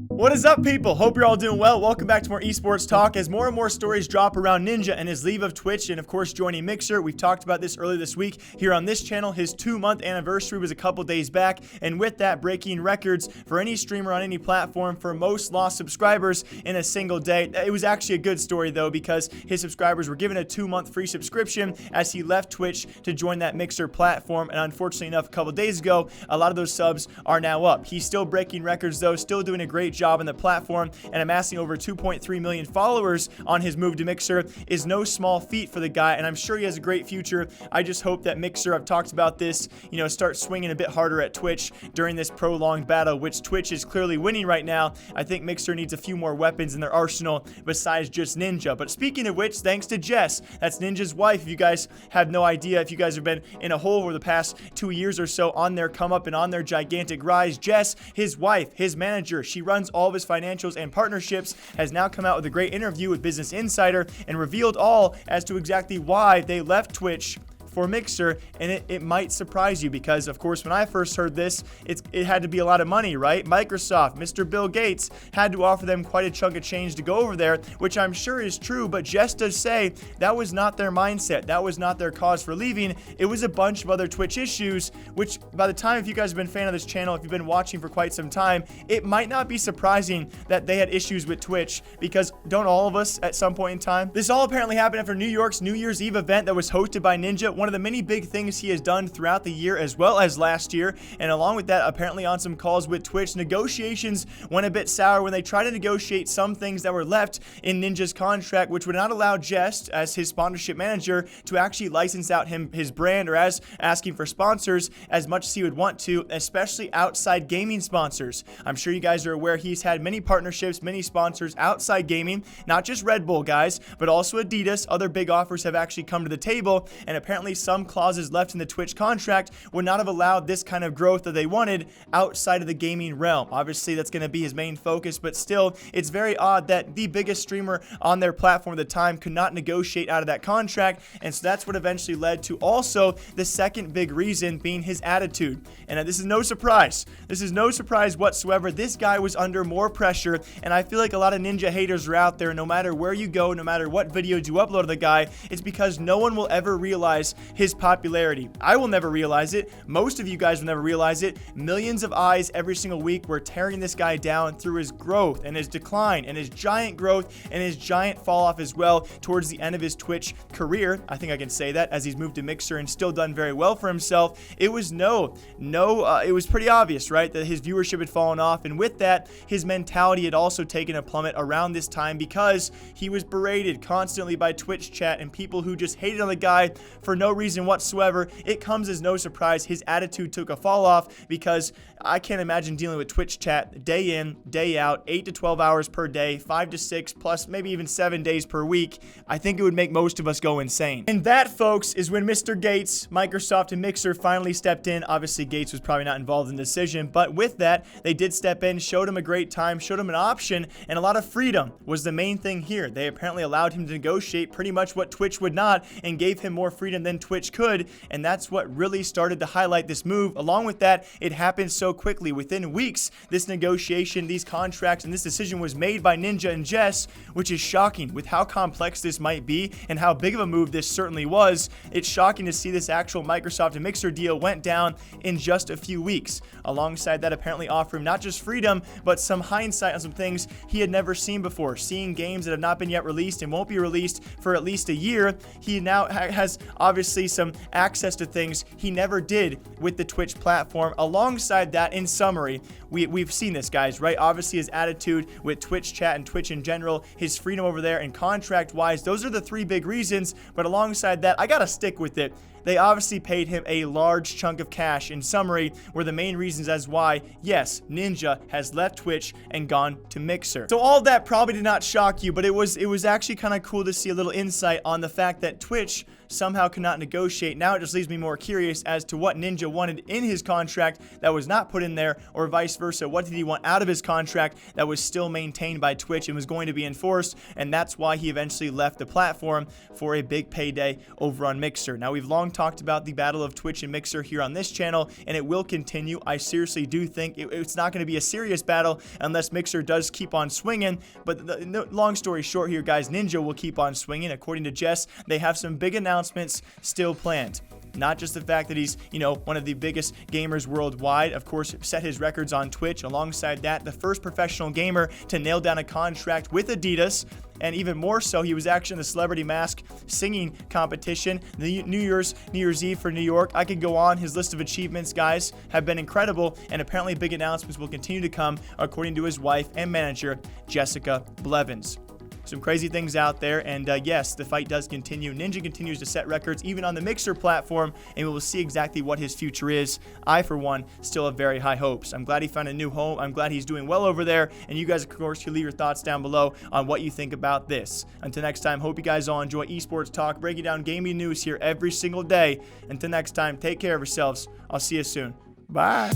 What is up, people? Hope you're all doing well. Welcome back to more esports talk. As more and more stories drop around Ninja and his leave of Twitch and of course joining Mixer. We've talked about this earlier this week here on this channel. His 2-month anniversary was a couple days back, and with that, breaking records for any streamer on any platform for most lost subscribers in a single day. It was actually a good story though, because his subscribers were given a 2-month free subscription as he left Twitch to join that Mixer platform, and unfortunately enough, a couple days ago, a lot of those subs are now up. He's still breaking records though, still doing a great job on the platform, and amassing over 2.3 million followers on his move to Mixer is no small feat for the guy, and I'm sure he has a great future. I just hope that Mixer, I've talked about this, start swinging a bit harder at Twitch during this prolonged battle, which Twitch is clearly winning right now. I think Mixer needs a few more weapons in their arsenal besides just Ninja. But speaking of which, thanks to Jess, that's Ninja's wife. If you guys have no idea, if you guys have been in a hole over the past 2 years or so on their come up and on their gigantic rise, Jess, his wife, his manager, she runs all of his financials and partnerships, has now come out with a great interview with Business Insider and revealed all as to exactly why they left Twitch for Mixer. And it might surprise you, because of course when I first heard this, it had to be a lot of money, right? Microsoft, Mr. Bill Gates had to offer them quite a chunk of change to go over there, which I'm sure is true, but Jess does say that was not their mindset, that was not their cause for leaving. It was a bunch of other Twitch issues, which by the time, if you guys have been a fan of this channel, if you've been watching for quite some time, it might not be surprising that they had issues with Twitch, because don't all of us at some point in time? This all apparently happened after New York's New Year's Eve event that was hosted by Ninja, one of the many big things he has done throughout the year as well as last year. And along with that, apparently on some calls with Twitch, negotiations went a bit sour when they tried to negotiate some things that were left in Ninja's contract, which would not allow Jess, as his sponsorship manager, to actually license out his brand, or as asking for sponsors as much as he would want to, especially outside gaming sponsors. I'm sure you guys are aware he's had many partnerships, many sponsors outside gaming, not just Red Bull guys, but also Adidas. Other big offers have actually come to the table, and apparently some clauses left in the Twitch contract would not have allowed this kind of growth that they wanted outside of the gaming realm. Obviously, that's going to be his main focus, but still, it's very odd that the biggest streamer on their platform at the time could not negotiate out of that contract, and so that's what eventually led to also the second big reason being his attitude. And this is no surprise. This is no surprise whatsoever. This guy was under more pressure, and I feel like a lot of Ninja haters are out there. No matter where you go, no matter what videos you upload of the guy, it's because no one will ever realize his popularity. I will never realize it. Most of you guys will never realize it. Millions of eyes every single week were tearing this guy down through his growth and his decline and his giant growth and his giant fall off as well towards the end of his Twitch career. I think I can say that, as he's moved to Mixer and still done very well for himself. It was it was pretty obvious, right, that his viewership had fallen off, and with that, his mentality had also taken a plummet around this time, because he was berated constantly by Twitch chat and people who just hated on the guy for no reason whatsoever. It comes as no surprise his attitude took a fall off, because I can't imagine dealing with Twitch chat day in, day out, 8 to 12 hours per day, 5 to 6, plus maybe even 7 days per week. I think it would make most of us go insane. And that, folks, is when Mr. Gates, Microsoft, and Mixer finally stepped in. Obviously, Gates was probably not involved in the decision, but with that, they did step in, showed him a great time, showed him an option, and a lot of freedom was the main thing here. They apparently allowed him to negotiate pretty much what Twitch would not, and gave him more freedom than Twitch could, and that's what really started to highlight this move. Along with that, it happened so quickly. Within weeks, this negotiation, these contracts, and this decision was made by Ninja and Jess, which is shocking with how complex this might be and how big of a move this certainly was. It's shocking to see this actual Microsoft and Mixer deal went down in just a few weeks. Alongside that, apparently offering not just freedom, but some hindsight on some things he had never seen before. Seeing games that have not been yet released and won't be released for at least a year. He now has obviously some access to things he never did with the Twitch platform. Alongside that, in summary, we've seen this, guys, right? Obviously his attitude with Twitch chat and Twitch in general, his freedom over there, and contract wise, those are the three big reasons. But alongside that, I gotta stick with it. They obviously paid him a large chunk of cash. In summary, were the main reasons as why, yes, Ninja has left Twitch and gone to Mixer. So all of that probably did not shock you, but it was actually kind of cool to see a little insight on the fact that Twitch somehow could not negotiate. Now it just leaves me more curious as to what Ninja wanted in his contract that was not put in there, or vice versa. What did he want out of his contract that was still maintained by Twitch and was going to be enforced? And that's why he eventually left the platform for a big payday over on Mixer. Now, we've long talked about the battle of Twitch and Mixer here on this channel, and it will continue. I seriously do think it's not going to be a serious battle unless Mixer does keep on swinging. But long story short here, guys, Ninja will keep on swinging. According to Jess, they have some big announcements still planned. Not just the fact that he's, one of the biggest gamers worldwide, of course, set his records on Twitch. Alongside that, the first professional gamer to nail down a contract with Adidas. And even more so, he was actually in the Celebrity Mask singing competition, the New Year's Eve for New York. I could go on. His list of achievements, guys, have been incredible, and apparently big announcements will continue to come, according to his wife and manager, Jessica Blevins. Some crazy things out there, and yes, the fight does continue. Ninja continues to set records even on the Mixer platform, and we will see exactly what his future is. I, for one, still have very high hopes. I'm glad he found a new home. I'm glad he's doing well over there, and you guys, of course, can leave your thoughts down below on what you think about this. Until next time, hope you guys all enjoy Esports Talk, breaking down gaming news here every single day. Until next time, take care of yourselves. I'll see you soon. Bye.